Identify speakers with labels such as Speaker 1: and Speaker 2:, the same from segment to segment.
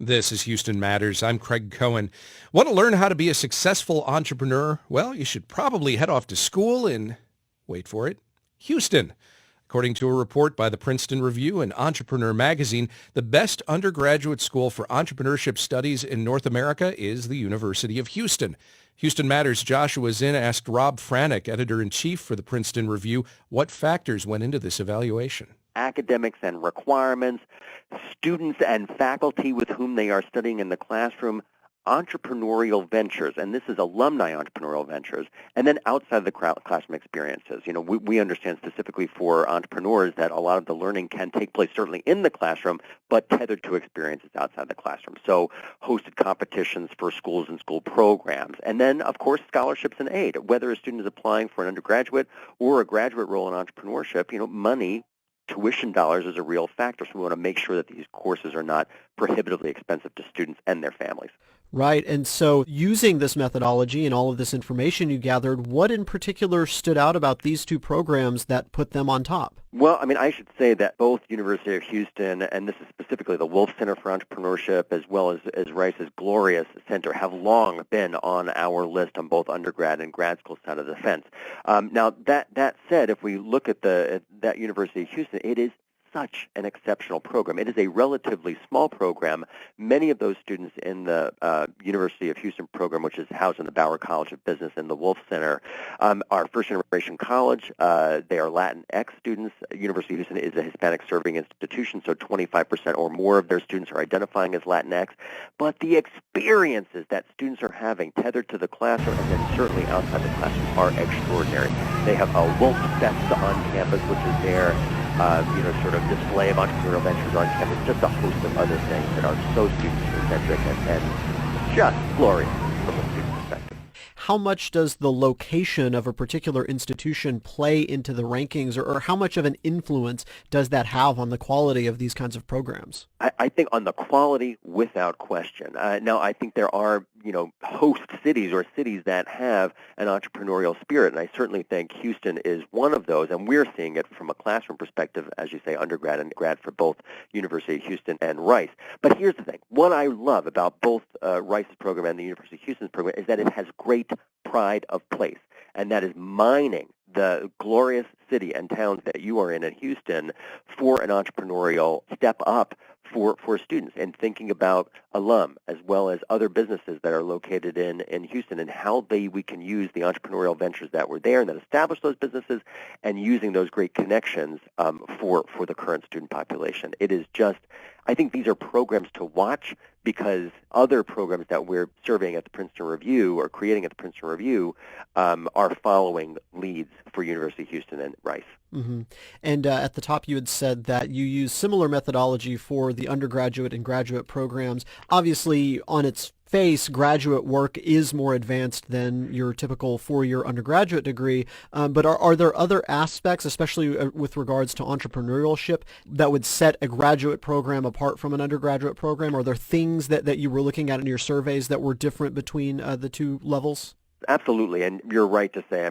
Speaker 1: This is Houston Matters. I'm Craig Cohen. Want to learn how to be a successful entrepreneur? Well, you should probably head off to school in, wait for it, Houston. According to a report by the Princeton Review and Entrepreneur magazine, the best undergraduate school for entrepreneurship studies in North America is the University of Houston. Houston Matters' Joshua Zinn asked Rob Franick, editor-in-chief for the Princeton Review, what factors went into this evaluation.
Speaker 2: Academics and requirements, students and faculty with whom they are studying in the classroom, entrepreneurial ventures, and this is alumni entrepreneurial ventures, and then outside the classroom experiences. You know, we understand specifically for entrepreneurs that a lot of the learning can take place certainly in the classroom, but tethered to experiences outside the classroom. So hosted competitions for schools and school programs, and then, of course, scholarships and aid. Whether a student is applying for an undergraduate or a graduate role in entrepreneurship, money, tuition dollars is a real factor, so we want to make sure that these courses are not prohibitively expensive to students and their families.
Speaker 3: Right, and so using this methodology and all of this information you gathered, what in particular stood out about these two programs that put them on top?
Speaker 2: Well, I should say that both University of Houston, and this is specifically the Wolff Center for Entrepreneurship, as well as Rice's Glorious Center, have long been on our list on both undergrad and grad school side of the fence. Now, that said, if we look at that University of Houston, it is such an exceptional program. It is a relatively small program. Many of those students in the University of Houston program, which is housed in the Bauer College of Business and the Wolff Center, are first-generation college. They are Latinx students. University of Houston is a Hispanic-serving institution, so 25% or more of their students are identifying as Latinx. But the experiences that students are having tethered to the classroom and then certainly outside the classroom are extraordinary. They have a Wolff Fest on campus, which is their sort of display of entrepreneurial ventures on campus, just a host of other things that are so student-centric and just glorious from a student perspective.
Speaker 3: How much does the location of a particular institution play into the rankings, or how much of an influence does that have on the quality of these kinds of programs?
Speaker 2: I think on the quality, without question. Now, I think there are, host cities or cities that have an entrepreneurial spirit, and I certainly think Houston is one of those, and we're seeing it from a classroom perspective, as you say, undergrad and grad for both University of Houston and Rice. But here's the thing. What I love about both Rice's program and the University of Houston's program is that it has great pride of place, and that is mining the glorious city and towns that you are in Houston for an entrepreneurial step up for students, and thinking about alum as well as other businesses that are located in Houston and how we can use the entrepreneurial ventures that were there and that established those businesses and using those great connections for the current student population. It is just, I think these are programs to watch because other programs that we're surveying at the Princeton Review or creating at the Princeton Review are following leads for University of Houston and Rice.
Speaker 3: Mm-hmm. And at the top you had said that you use similar methodology for the undergraduate and graduate programs. Obviously, on its face, graduate work is more advanced than your typical four-year undergraduate degree, but are there other aspects, especially with regards to entrepreneurship, that would set a graduate program apart from an undergraduate program? Are there things that you were looking at in your surveys that were different between the two levels?
Speaker 2: Absolutely, and you're right to say,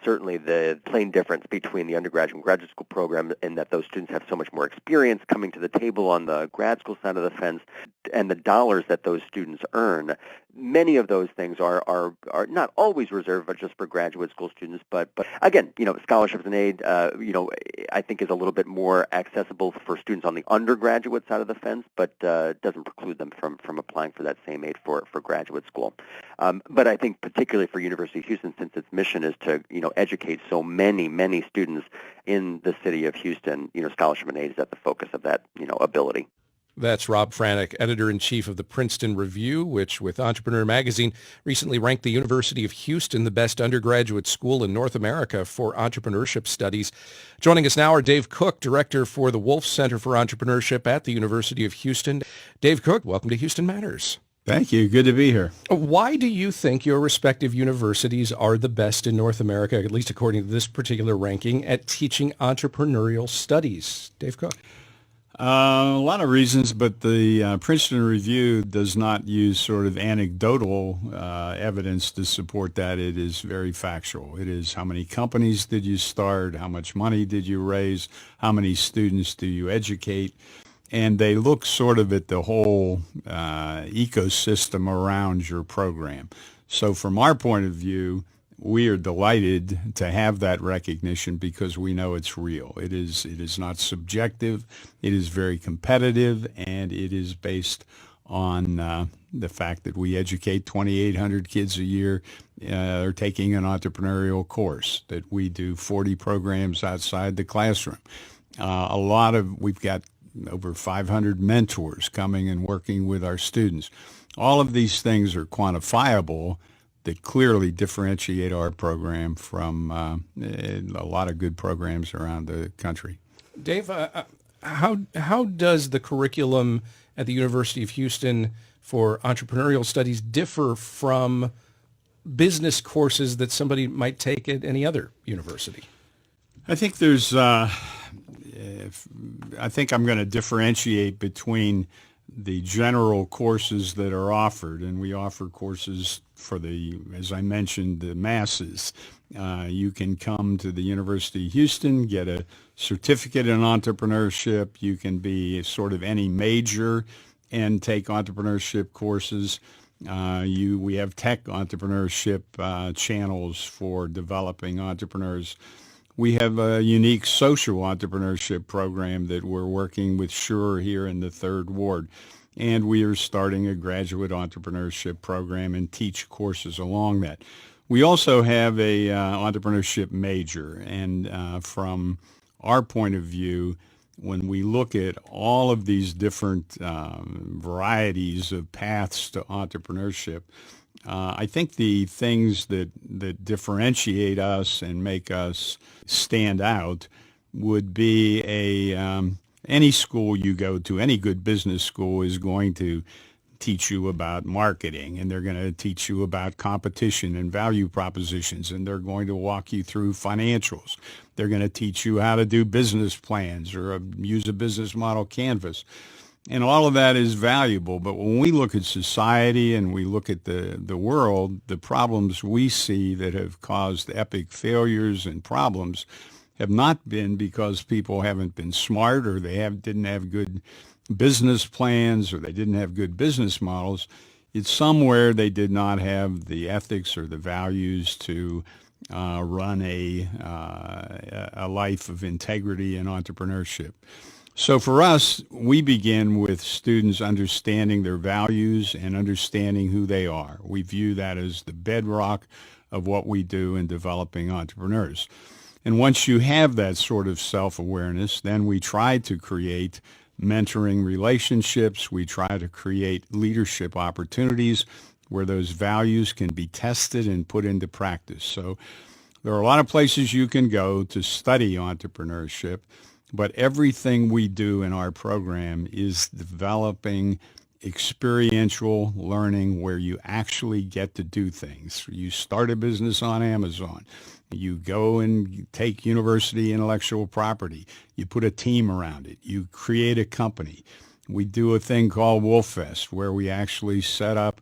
Speaker 2: certainly the plain difference between the undergraduate and graduate school program in that those students have so much more experience coming to the table on the grad school side of the fence and the dollars that those students earn. Many of those things are not always reserved, but just for graduate school students. But again, scholarships and aid, I think is a little bit more accessible for students on the undergraduate side of the fence, but doesn't preclude them from applying for that same aid for graduate school. But I think particularly for University of Houston, since its mission is to educate so many students in the city of Houston, scholarship and aid is at the focus of that ability.
Speaker 1: That's Rob Franick, editor-in-chief of the Princeton Review, which, with Entrepreneur magazine, recently ranked the University of Houston the best undergraduate school in North America for entrepreneurship studies. Joining us now are Dave Cook, director for the Wolff Center for Entrepreneurship at the University of Houston. Dave Cook, welcome to Houston Matters.
Speaker 4: Thank you. Good to be here.
Speaker 1: Why do you think your respective universities are the best in North America, at least according to this particular ranking, at teaching entrepreneurial studies? Dave Cook.
Speaker 4: A lot of reasons, but the Princeton Review does not use sort of anecdotal evidence to support that. It is very factual. It is how many companies did you start, how much money did you raise, how many students do you educate, and they look sort of at the whole ecosystem around your program. So from our point of view, we are delighted to have that recognition because we know it's real. It is not subjective. It is very competitive, and it is based on the fact that we educate 2,800 kids a year are taking an entrepreneurial course, that we do 40 programs outside the classroom. We've got over 500 mentors coming and working with our students. All of these things are quantifiable that clearly differentiate our program from a lot of good programs around the country.
Speaker 1: Dave, how does the curriculum at the University of Houston for entrepreneurial studies differ from business courses that somebody might take at any other university?
Speaker 4: I think I think I'm going to differentiate between the general courses that are offered, and we offer courses for as I mentioned, the masses. You can come to the University of Houston, get a certificate in entrepreneurship. You can be sort of any major and take entrepreneurship courses. We have tech entrepreneurship channels for developing entrepreneurs. We have a unique social entrepreneurship program that we're working with Sure here in the Third Ward. And we are starting a graduate entrepreneurship program and teach courses along that. We also have a entrepreneurship major. And from our point of view, when we look at all of these different varieties of paths to entrepreneurship, I think the things that differentiate us and make us stand out would be any school you go to, any good business school is going to teach you about marketing, and they're going to teach you about competition and value propositions, and they're going to walk you through financials. They're going to teach you how to do business plans or use a business model canvas. And all of that is valuable. But when we look at society and we look at the world, the problems we see that have caused epic failures and problems have not been because people haven't been smart, or they didn't have good business plans, or they didn't have good business models. It's somewhere they did not have the ethics or the values to run a life of integrity and entrepreneurship. So for us, we begin with students understanding their values and understanding who they are. We view that as the bedrock of what we do in developing entrepreneurs. And once you have that sort of self-awareness, then we try to create mentoring relationships. We try to create leadership opportunities where those values can be tested and put into practice. So there are a lot of places you can go to study entrepreneurship, but everything we do in our program is developing experiential learning where you actually get to do things. You start a business on Amazon. You go and take university intellectual property. You put a team around it. You create a company. We do a thing called Wolff where we actually set up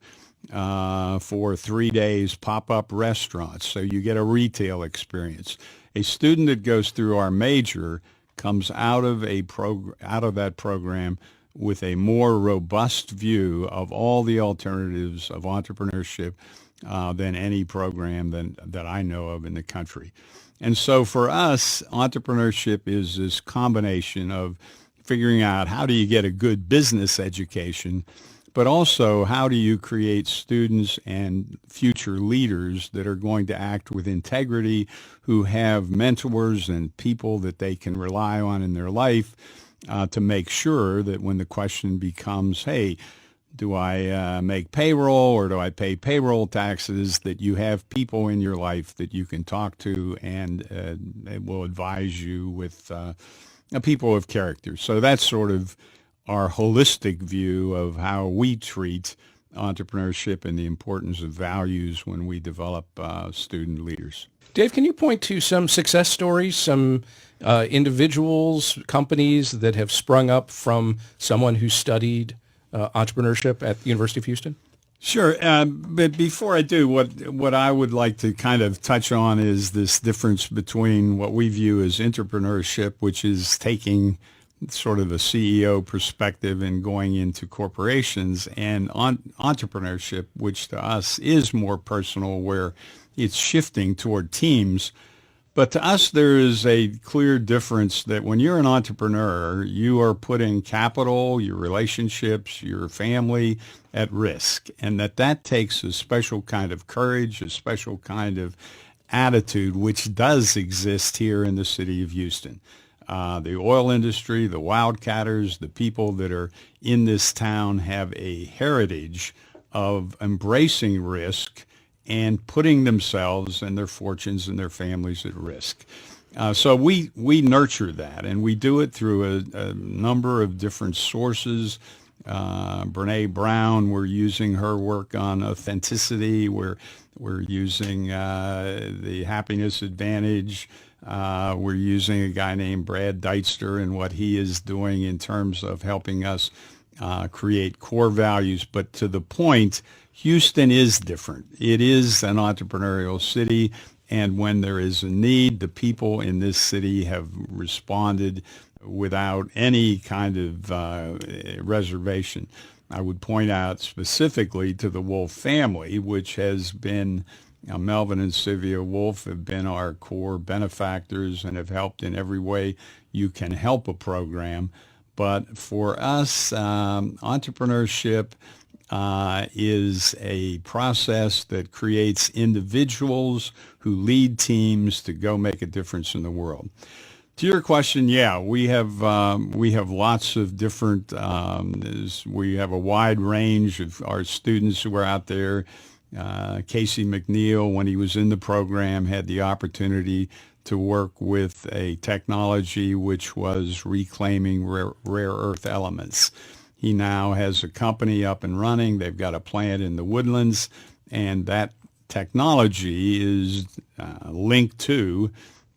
Speaker 4: for 3 days pop-up restaurants. So you get a retail experience. A student that goes through our major comes out of that program with a more robust view of all the alternatives of entrepreneurship than any program that I know of in the country. And so for us, entrepreneurship is this combination of figuring out how do you get a good business education, but also how do you create students and future leaders that are going to act with integrity, who have mentors and people that they can rely on in their life to make sure that when the question becomes, hey, do I make payroll or do I pay payroll taxes, that you have people in your life that you can talk to and it will advise you with people of character. So that's sort of our holistic view of how we treat entrepreneurship and the importance of values when we develop student leaders.
Speaker 1: Dave, can you point to some success stories, some individuals, companies that have sprung up from someone who studied entrepreneurship at the University of Houston?
Speaker 4: Sure, but before I do, what I would like to kind of touch on is this difference between what we view as entrepreneurship, which is taking sort of a CEO perspective in going into corporations, and entrepreneurship, which to us is more personal, where it's shifting toward teams. But to us, there is a clear difference that when you're an entrepreneur, you are putting capital, your relationships, your family at risk, and that takes a special kind of courage, a special kind of attitude, which does exist here in the city of Houston. The oil industry, the wildcatters, the people that are in this town have a heritage of embracing risk and putting themselves and their fortunes and their families at risk. So we nurture that, and we do it through a number of different sources. Brene Brown, we're using her work on authenticity. We're using the Happiness Advantage. We're using a guy named Brad Deitster and what he is doing in terms of helping us create core values. But to the point, Houston is different. It is an entrepreneurial city, and when there is a need, the people in this city have responded without any kind of reservation. I would point out specifically to the Wolff family, which has been, Melvin and Sylvia Wolff have been our core benefactors and have helped in every way you can help a program. But for us, entrepreneurship is a process that creates individuals who lead teams to go make a difference in the world. To your question, yeah, we have lots of different. We have a wide range of our students who are out there. Casey McNeil, when he was in the program, had the opportunity to work with a technology which was reclaiming rare earth elements. He now has a company up and running. They've got a plant in the Woodlands, and that technology is linked to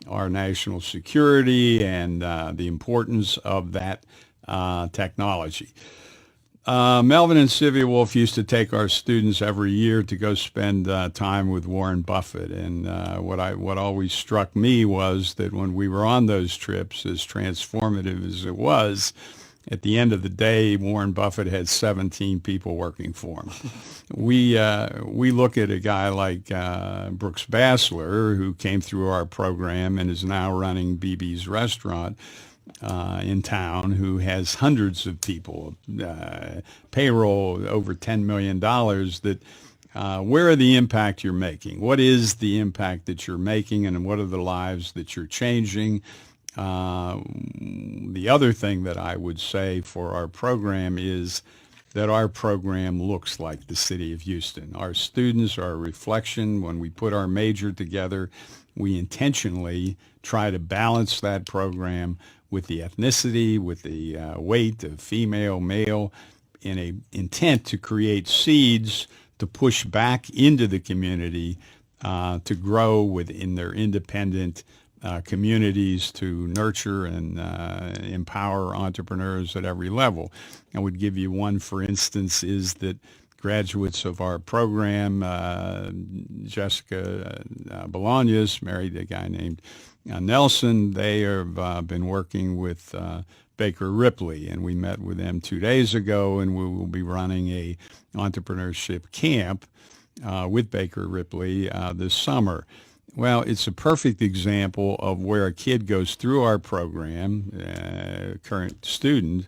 Speaker 4: our national security and the importance of that technology. Melvin and Sylvia Wolff used to take our students every year to go spend time with Warren Buffett, and what always struck me was that when we were on those trips, as transformative as it was, at the end of the day, Warren Buffett had 17 people working for him. We look at a guy like Brooks Bassler, who came through our program and is now running BB's restaurant in town, who has hundreds of people, payroll over $10 million, that where are the impact you're making? What is the impact that you're making, and what are the lives that you're changing? The other thing that I would say for our program is that our program looks like the city of Houston. Our students are a reflection. When we put our major together, we intentionally try to balance that program with the ethnicity, with the weight of female, male, in an intent to create seeds to push back into the community to grow within their independent communities, to nurture and empower entrepreneurs at every level. I would give you one, for instance, is that graduates of our program, Jessica Bolaños married a guy named Nelson. They have been working with Baker Ripley, and we met with them 2 days ago, and we will be running a entrepreneurship camp with Baker Ripley this summer. Well, it's a perfect example of where a kid goes through our program, current student,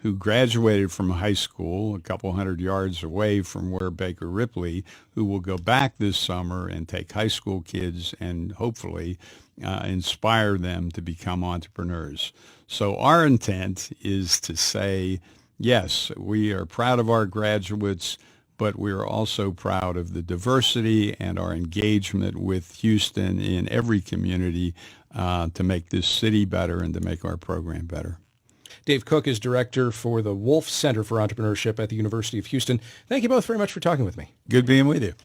Speaker 4: who graduated from high school a couple hundred yards away from where Baker Ripley, who will go back this summer and take high school kids and hopefully inspire them to become entrepreneurs. So our intent is to say, yes, we are proud of our graduates, but we are also proud of the diversity and our engagement with Houston in every community to make this city better and to make our program better.
Speaker 1: Dave Cook is director for the Wolff Center for Entrepreneurship at the University of Houston. Thank you both very much for talking with me.
Speaker 4: Good being with you.